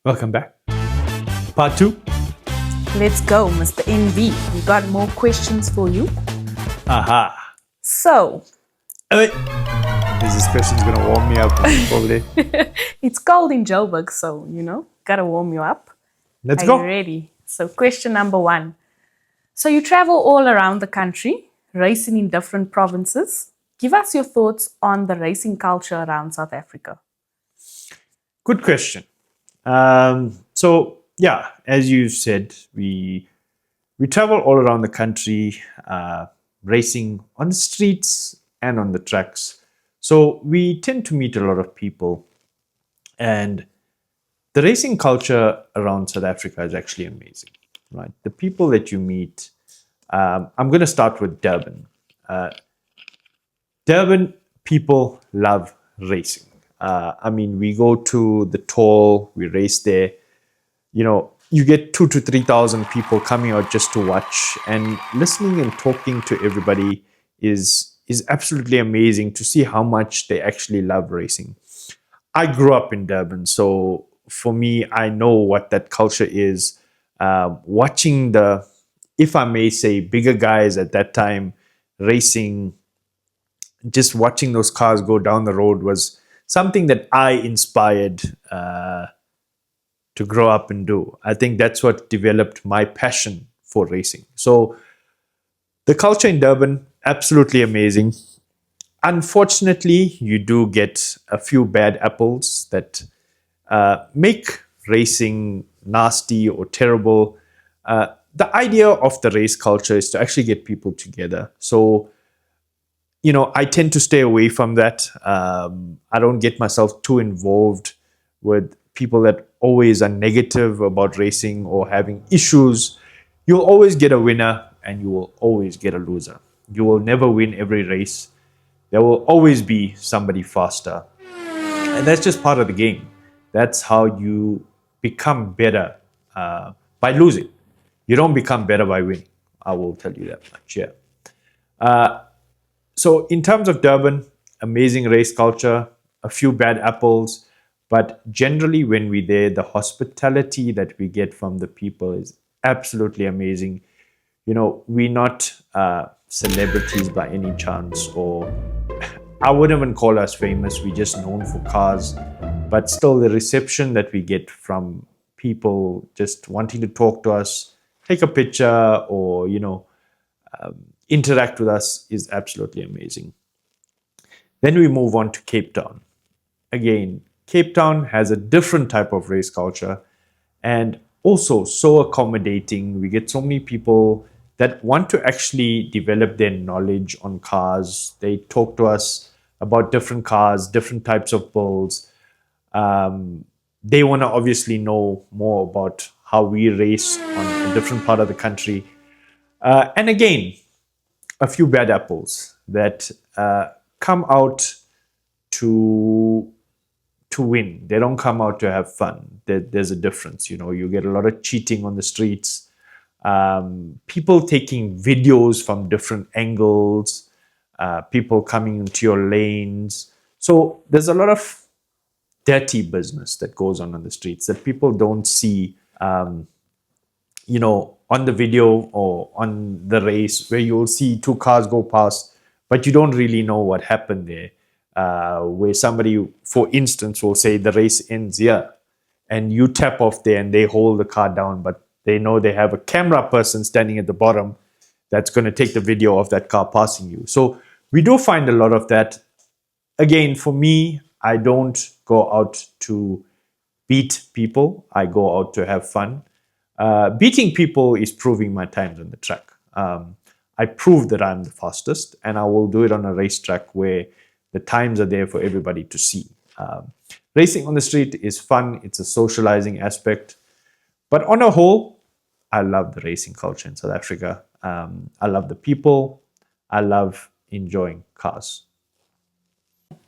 Welcome back. Part 2. Let's go, Mr. NV. We got more questions for you. Aha. So, Wait. This question's going to warm me up probably. it's cold in Joburg, so, gotta warm you up. Let's Are go. you ready? So, question number 1. So, you travel all around the country, racing in different provinces. Give us your thoughts on the racing culture around South Africa. Good question. Yeah, as you said, we travel all around the country, racing on the streets and on the tracks. So we tend to meet a lot of people, and the racing culture around South Africa is actually amazing, right? The people that you meet. I'm going to start with Durban. Durban people love racing. We go to the toll, we race there. You get 2,000 to 3,000 people coming out just to watch, and listening and talking to everybody is absolutely amazing to see how much they actually love racing. I grew up in Durban, so for me, I know what that culture is. Watching the, if I may say, bigger guys at that time racing, just watching those cars go down the road was something that I inspired to grow up and do. I think that's what developed my passion for racing. So the culture in Durban, absolutely amazing. Unfortunately, you do get a few bad apples that make racing nasty or terrible. The idea of the race culture is to actually get people together. So, I tend to stay away from that. I don't get myself too involved with people that always are negative about racing or having issues. You'll always get a winner and you will always get a loser. You will never win every race. There will always be somebody faster. And that's just part of the game. That's how you become better by losing. You don't become better by winning. I will tell you that much, yeah. So in terms of Durban, amazing race culture, a few bad apples, but generally when we're there, the hospitality that we get from the people is absolutely amazing. We're not celebrities by any chance, or I wouldn't even call us famous. We're just known for cars, but still the reception that we get from people just wanting to talk to us, take a picture, or interact with us is absolutely amazing. Then we move on to Cape Town. Again, Cape Town has a different type of race culture and also so accommodating. We get so many people that want to actually develop their knowledge on cars. They talk to us about different cars, different types of bulls. They want to obviously know more about how we race on a different part of the country. And again, a few bad apples that come out to win. They don't come out to have fun. There's a difference. You get a lot of cheating on the streets, people taking videos from different angles, people coming into your lanes. So there's a lot of dirty business that goes on the streets that people don't see on the video or on the race, where you'll see two cars go past, but you don't really know what happened there. Where somebody, for instance, will say the race ends here, and you tap off there and they hold the car down, but they know they have a camera person standing at the bottom that's going to take the video of that car passing you. So we do find a lot of that. Again, for me, I don't go out to beat people. I go out to have fun. Beating people is proving my times on the track. I prove that I'm the fastest, and I will do it on a racetrack where the times are there for everybody to see. Racing on the street is fun. It's a socializing aspect. But on a whole, I love the racing culture in South Africa. I love the people. I love enjoying cars.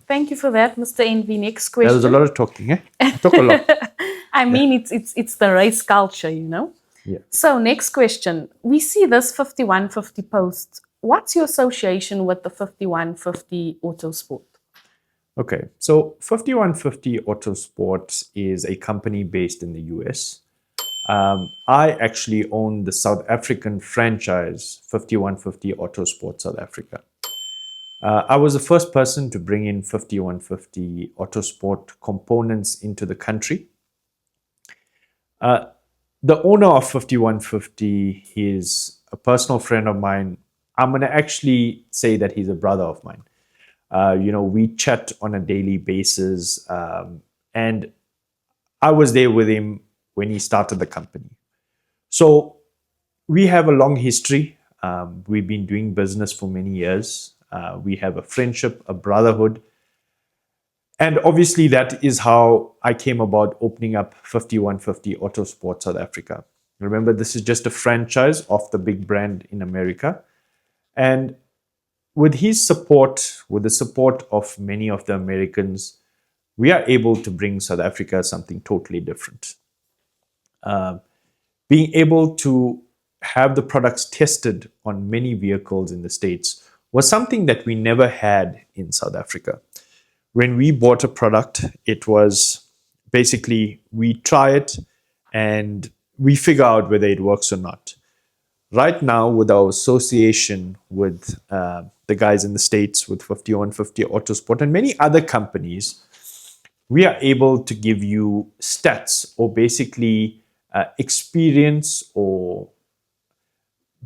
Thank you for that, Mr. NV. Next question. There was a lot of talking, eh? I talk a lot. It's the race culture, Yeah. So next question. We see this 5150 post. What's your association with the 5150 AutoSport? Okay, so 5150 Autosport is a company based in the US. I actually own the South African franchise 5150 Autosport South Africa. I was the first person to bring in 5150 Autosport components into the country. The owner of 5150 is a personal friend of mine. I'm going to actually say that he's a brother of mine. We chat on a daily basis, and I was there with him when he started the company. So we have a long history. We've been doing business for many years. We have a friendship, a brotherhood. And obviously, that is how I came about opening up 5150 Autosport South Africa. Remember, this is just a franchise of the big brand in America. And with his support, with the support of many of the Americans, we are able to bring South Africa something totally different. Being able to have the products tested on many vehicles in the States was something that we never had in South Africa. When we bought a product, it was basically we try it and we figure out whether it works or not. Right now, with our association with the guys in the States, with 5150 Autosport and many other companies, we are able to give you stats or basically experience or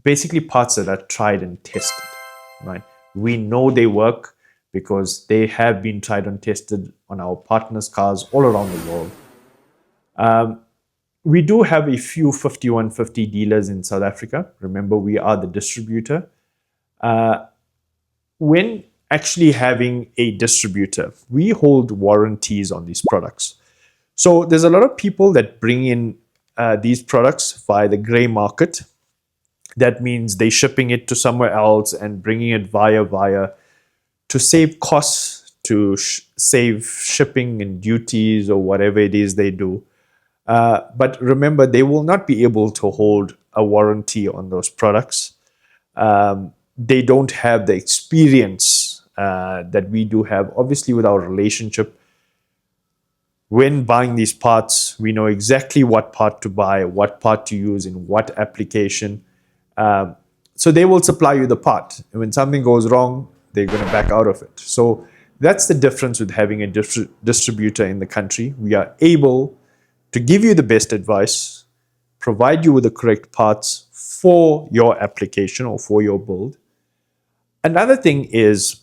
basically parts that are tried and tested, right? We know they work because they have been tried and tested on our partners' cars all around the world. We do have a few 5150 dealers in South Africa. Remember, we are the distributor. When actually having a distributor, we hold warranties on these products. So there's a lot of people that bring in these products via the gray market. That means they shipping it to somewhere else and bringing it via to save costs, to save shipping and duties or whatever it is they do. But remember, they will not be able to hold a warranty on those products. They don't have the experience that we do have. Obviously, with our relationship, when buying these parts, we know exactly what part to buy, what part to use in what application. So they will supply you the part. And when something goes wrong, they're going to back out of it. So that's the difference with having a distributor in the country. We are able to give you the best advice, provide you with the correct parts for your application or for your build. Another thing is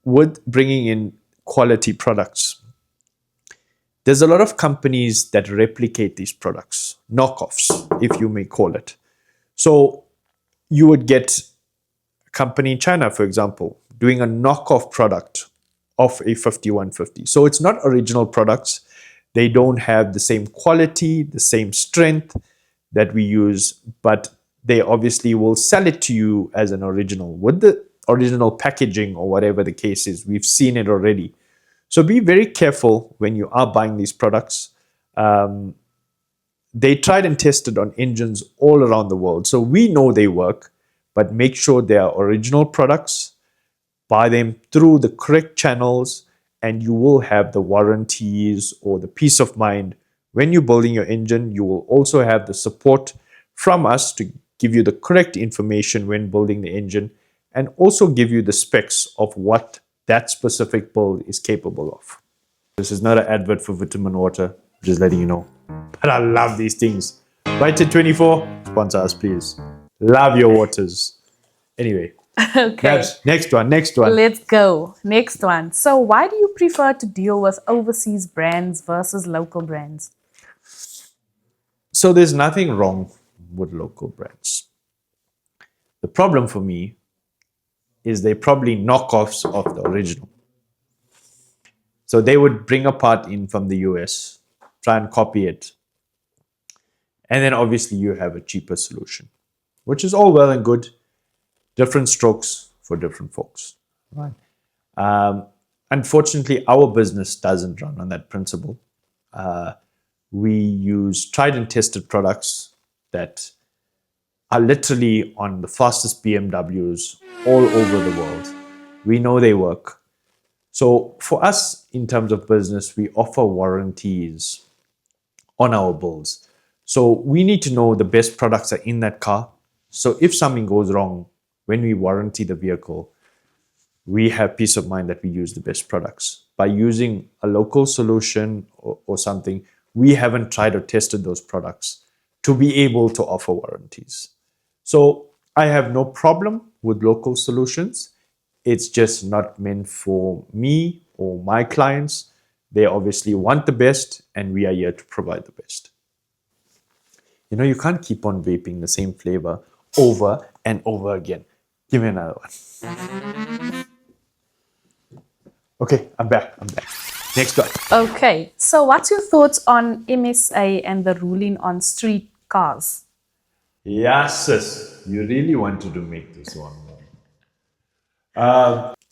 with bringing in quality products. There's a lot of companies that replicate these products, knockoffs, if you may call it. So you would get a company in China, for example, doing a knockoff product of a 5150. So it's not original products. They don't have the same quality, the same strength that we use, but they obviously will sell it to you as an original with the original packaging or whatever the case is. We've seen it already. So be very careful when you are buying these products. They tried and tested on engines all around the world. So we know they work, but make sure they are original products. Buy them through the correct channels, and you will have the warranties or the peace of mind. When you're building your engine, you will also have the support from us to give you the correct information when building the engine and also give you the specs of what that specific build is capable of. This is not an advert for vitamin water, just letting you know. But I love these things. Vita 24, sponsor us, please. Love your waters. Anyway, Okay. next one. Let's go. Next one. So, why do you prefer to deal with overseas brands versus local brands? So, there's nothing wrong with local brands. The problem for me is they're probably knockoffs of the original. So, they would bring a part in from the US, try and copy it. And then obviously, you have a cheaper solution, which is all well and good. Different strokes for different folks. Right. Unfortunately, our business doesn't run on that principle. We use tried and tested products that are literally on the fastest BMWs all over the world. We know they work. So for us, in terms of business, we offer warranties on our bulls. So we need to know the best products are in that car. So if something goes wrong when we warranty the vehicle, we have peace of mind that we use the best products. By using a local solution or something, we haven't tried or tested those products to be able to offer warranties. So I have no problem with local solutions. It's just not meant for me or my clients. They obviously want the best, and we are here to provide the best. You know, you can't keep on vaping the same flavor over and over again. Give me another one. Okay, I'm back. I'm back. Next one. Okay, so what's your thoughts on MSA and the ruling on street cars? Yes, sis. You really wanted to make this one.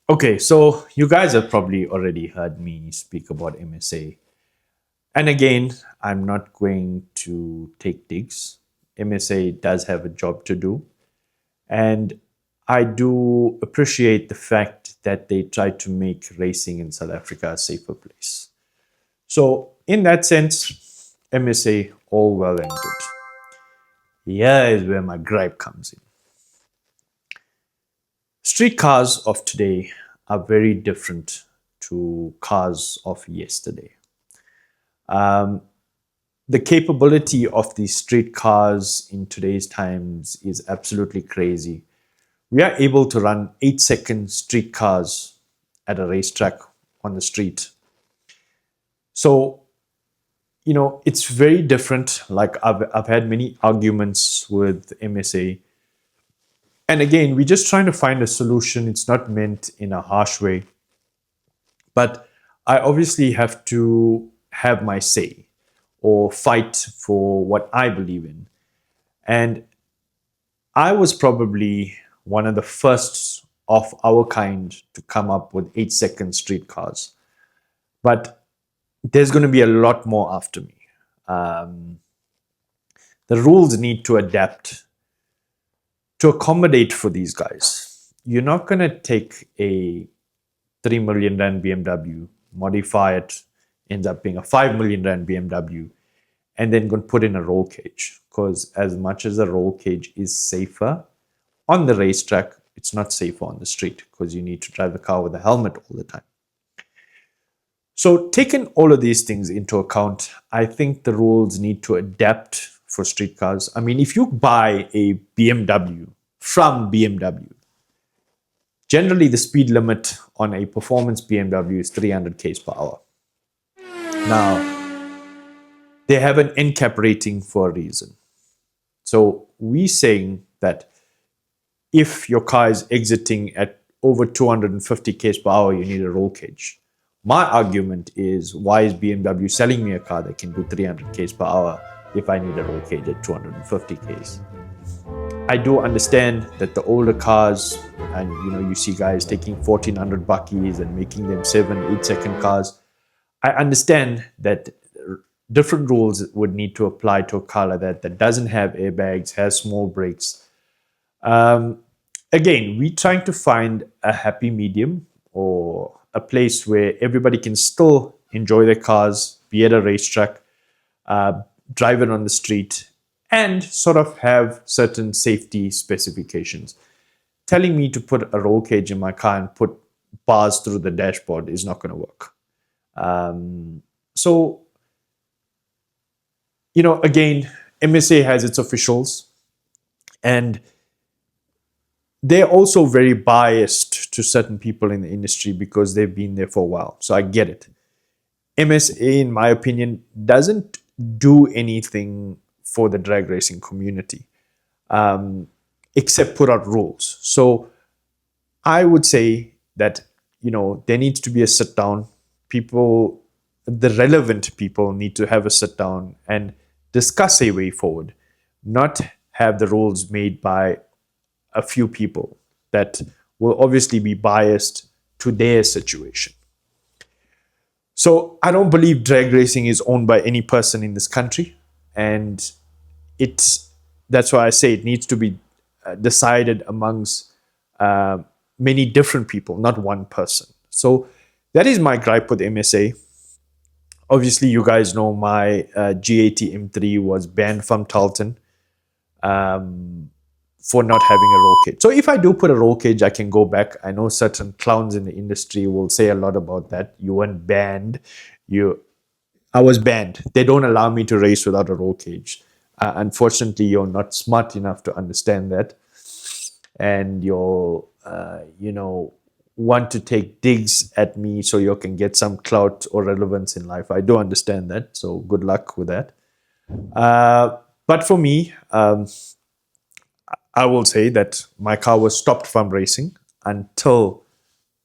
Okay, so you guys have probably already heard me speak about MSA. And again, I'm not going to take digs. MSA does have a job to do. And I do appreciate the fact that they try to make racing in South Africa a safer place. So, in that sense, MSA, all well and good. Here is where my gripe comes in. Street cars of today are very different to cars of yesterday. The capability of these street cars in today's times is absolutely crazy. We are able to run 8-second street cars at a racetrack on the street. So, you know, it's very different. Like I've had many arguments with MSA. And again, we're just trying to find a solution. It's not meant in a harsh way. But I obviously have to have my say or fight for what I believe in. And I was probably one of the first of our kind to come up with 8-second street cars. But there's going to be a lot more after me. The rules need to adapt to accommodate for these guys. You're not going to take a 3 million Rand BMW, modify it, ends up being a 5 million Rand BMW, and then going to put in a roll cage. Because as much as a roll cage is safer on the racetrack, it's not safer on the street because you need to drive the car with a helmet all the time. So, taking all of these things into account, I think the rules need to adapt for street cars. I mean, if you buy a BMW from BMW, generally the speed limit on a performance BMW is 300 k's per hour. Now, they have an NCAP rating for a reason. So, we're saying that if your car is exiting at over 250 k's per hour, you need a roll cage. My argument is, why is BMW selling me a car that can do 300 k's per hour if I need a roll cage at 250 k's? I do understand that the older cars, and you see guys taking 1400 buckies and making them 7-8 second cars. I understand that different rules would need to apply to a car like that doesn't have airbags, has small brakes. Again, we're trying to find a happy medium or a place where everybody can still enjoy their cars, be at a racetrack, drive it on the street, and sort of have certain safety specifications. Telling me to put a roll cage in my car and put bars through the dashboard is not going to work. So, again, MSA has its officials, and they're also very biased to certain people in the industry because they've been there for a while. So I get it. MSA, in my opinion, doesn't do anything for the drag racing community except put out rules. So I would say that, there needs to be a sit down. People, the relevant people need to have a sit down and discuss a way forward, not have the rules made by a few people that will obviously be biased to their situation. So I don't believe drag racing is owned by any person in this country, and that's why I say it needs to be decided amongst many different people, not one person. So that is my gripe with MSA. Obviously, you guys know my G80 M3 was banned from Tarleton for not having a roll cage. So if I do put a roll cage, I can go back. I know certain clowns in the industry will say a lot about that. You weren't banned. I was banned. They don't allow me to race without a roll cage. Unfortunately, you're not smart enough to understand that, and you'll, want to take digs at me so you can get some clout or relevance in life. I do understand that, so good luck with that. But for me, I will say that my car was stopped from racing until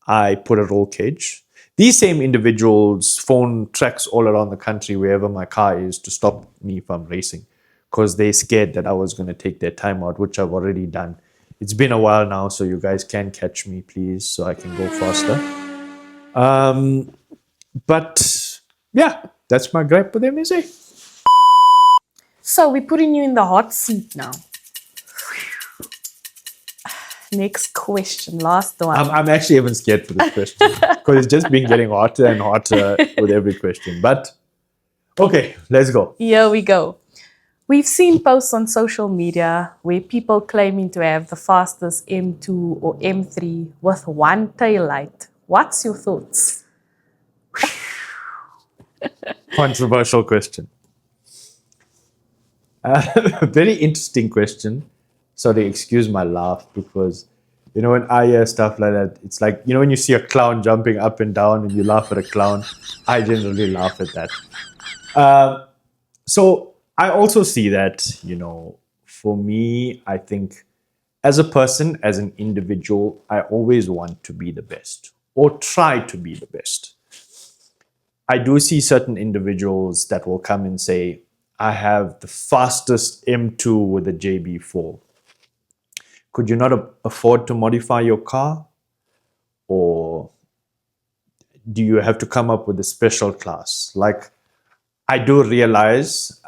I put a roll cage. These same individuals phone tracks all around the country wherever my car is to stop me from racing because they're scared that I was going to take their time out, which I've already done. It's been a while now, so you guys can catch me, please, so I can go faster. But yeah, that's my gripe with MSA. So we're putting you in the hot seat now. Next question, last one. I'm actually even scared for this question because it's just been getting hotter and hotter with every question. But okay, let's go. Here we go. We've seen posts on social media where people claiming to have the fastest M2 or M3 with one tail light. What's your thoughts? Controversial question. Very interesting question. Sorry, excuse my laugh because, when I hear stuff like that, it's like, when you see a clown jumping up and down and you laugh at a clown, I generally laugh at that. So I also see that, for me, I think as a person, as an individual, I always want to be the best or try to be the best. I do see certain individuals that will come and say, I have the fastest M2 with a JB4. Could you not afford to modify your car? Or do you have to come up with a special class? Like, I do realize,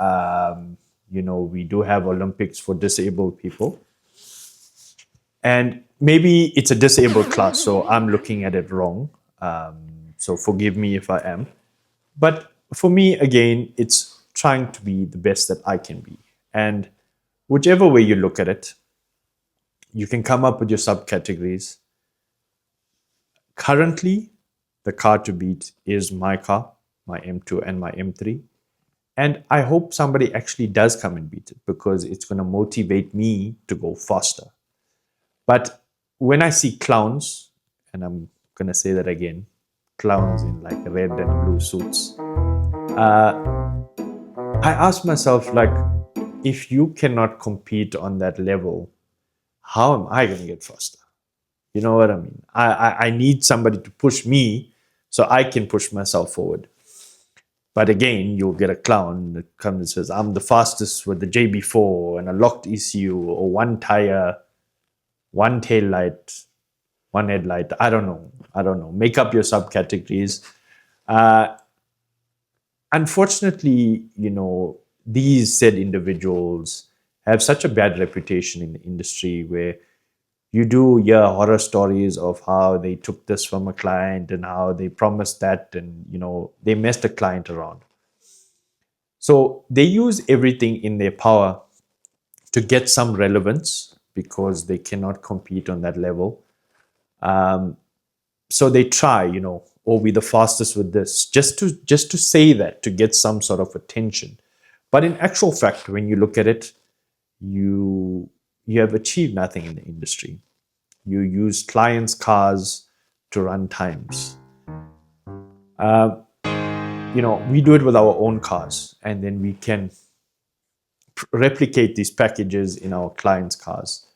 we do have Olympics for disabled people. And maybe it's a disabled class, so I'm looking at it wrong. So forgive me if I am. But for me, again, it's trying to be the best that I can be. And whichever way you look at it, you can come up with your subcategories. Currently, the car to beat is my car, my M2 and my M3. And I hope somebody actually does come and beat it because it's going to motivate me to go faster. But when I see clowns, and I'm going to say that again, clowns in like red and blue suits, I ask myself, like, if you cannot compete on that level, how am I going to get faster? You know what I mean? I need somebody to push me so I can push myself forward. But again, you'll get a clown that comes and says, I'm the fastest with the JB4 and a locked ECU or one tire, one tail light, one headlight. I don't know. Make up your subcategories. Unfortunately, these said individuals have such a bad reputation in the industry where you do hear horror stories of how they took this from a client and how they promised that and, they messed a client around. So they use everything in their power to get some relevance because they cannot compete on that level. So they try, or be the fastest with this, just to say that, to get some sort of attention. But in actual fact, when you look at it, you have achieved nothing in the industry. You use clients' cars to run times. We do it with our own cars, and then we can replicate these packages in our clients' cars.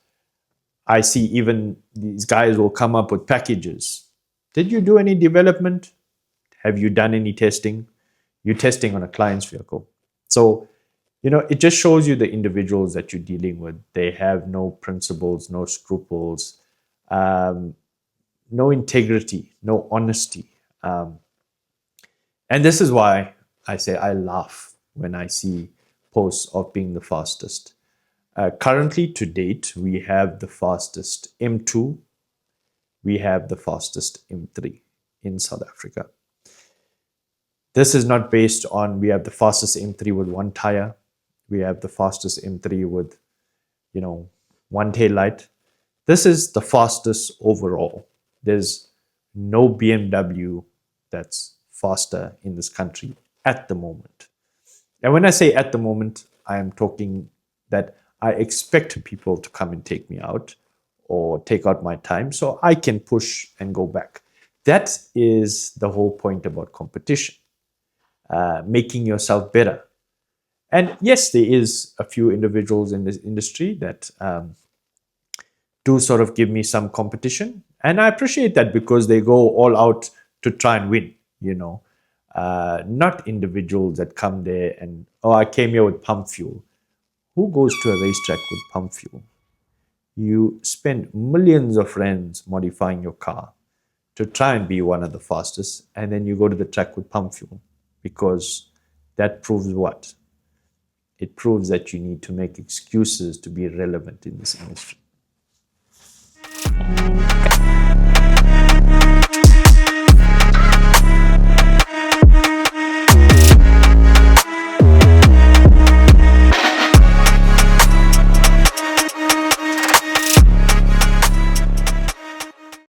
I see even these guys will come up with packages. Did you do any development? Have you done any testing? You're testing on a client's vehicle. So, it just shows you the individuals that you're dealing with. They have no principles, no scruples, no integrity, no honesty. And this is why I say I laugh when I see posts of being the fastest. Currently, to date, we have the fastest M2. We have the fastest M3. in South Africa. This is not based on we have the fastest M3 with one tire, we have the fastest M3 with, one tail light. This is the fastest overall. There's no BMW that's faster in this country at the moment. And when I say at the moment, I am talking that I expect people to come and take me out or take out my time so I can push and go back. That is the whole point about competition, making yourself better. And yes, there is a few individuals in this industry that do sort of give me some competition. And I appreciate that because they go all out to try and win. Not individuals that come there and, oh, I came here with pump fuel. Who goes to a racetrack with pump fuel? You spend millions of rands modifying your car to try and be one of the fastest, and then you go to the track with pump fuel because that proves what? It proves that you need to make excuses to be relevant in this industry.